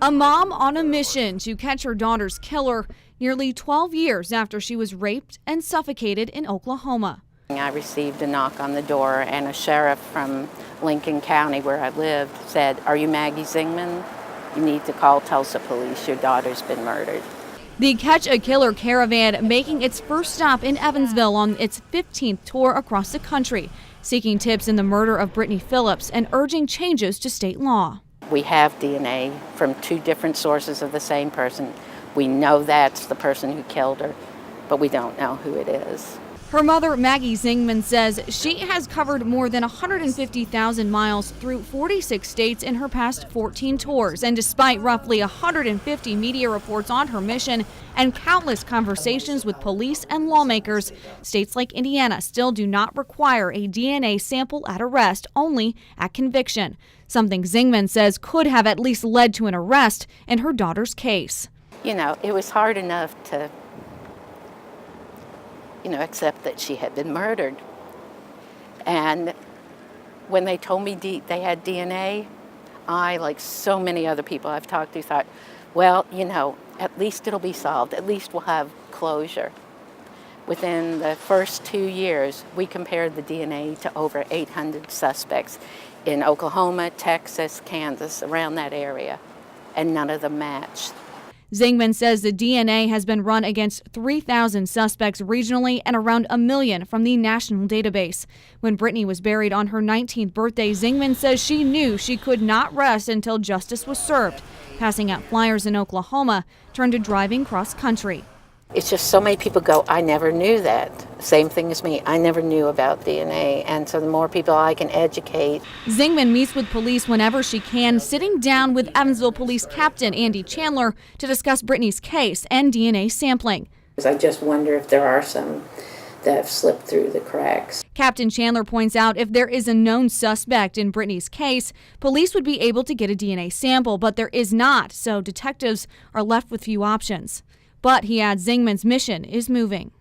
A mom on a mission to catch her daughter's killer nearly 12 years after she was raped and suffocated in Oklahoma. I received a knock on the door, and a sheriff from Lincoln County, where I lived, said, "Are you Maggie Zingman? You need to call Tulsa police. Your daughter's been murdered." The Catch a Killer Caravan making its first stop in Evansville on its 15th tour across the country, seeking tips in the murder of Brittany Phillips and urging changes to state law. We have DNA from 2 different sources of the same person. We know that's the person who killed her, but we don't know who it is. Her mother, Maggie Zingman, says she has covered more than 150,000 miles through 46 states in her past 14 tours. And despite roughly 150 media reports on her mission and countless conversations with police and lawmakers, states like Indiana still do not require a DNA sample at arrest, only at conviction. Something Zingman says could have at least led to an arrest in her daughter's case. You know, it was hard enough to accept that she had been murdered. And when they told me they had DNA, I, like so many other people I've talked to, thought, well, at least it'll be solved. At least we'll have closure. Within the first 2 years, we compared the DNA to over 800 suspects in Oklahoma, Texas, Kansas, around that area, and none of them matched. Zingman says the DNA has been run against 3,000 suspects regionally and around 1 million from the national database. When Brittany was buried on her 19th birthday, Zingman says she knew she could not rest until justice was served. Passing out flyers in Oklahoma turned to driving cross country. It's just so many people go, I never knew that. Same thing as me. I never knew about DNA. And so the more people I can educate. Zingman meets with police whenever she can, sitting down with Evansville Police Captain Andy Chandler to discuss Brittany's case and DNA sampling. I just wonder if there are some that have slipped through the cracks. Captain Chandler points out if there is a known suspect in Brittany's case, police would be able to get a DNA sample, but there is not, so detectives are left with few options. But he adds Zingman's mission is moving.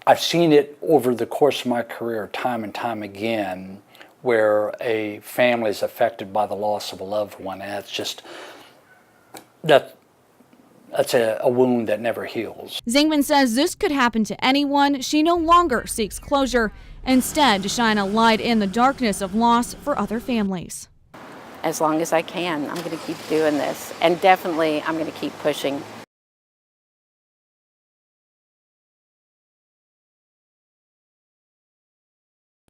I've seen it over the course of my career time and time again where a family is affected by the loss of a loved one, and it's just that's a wound that never heals. Zingman says this could happen to anyone. She no longer seeks closure, instead to shine a light in the darkness of loss for other families. As long as I can, I'm going to keep doing this, and definitely I'm going to keep pushing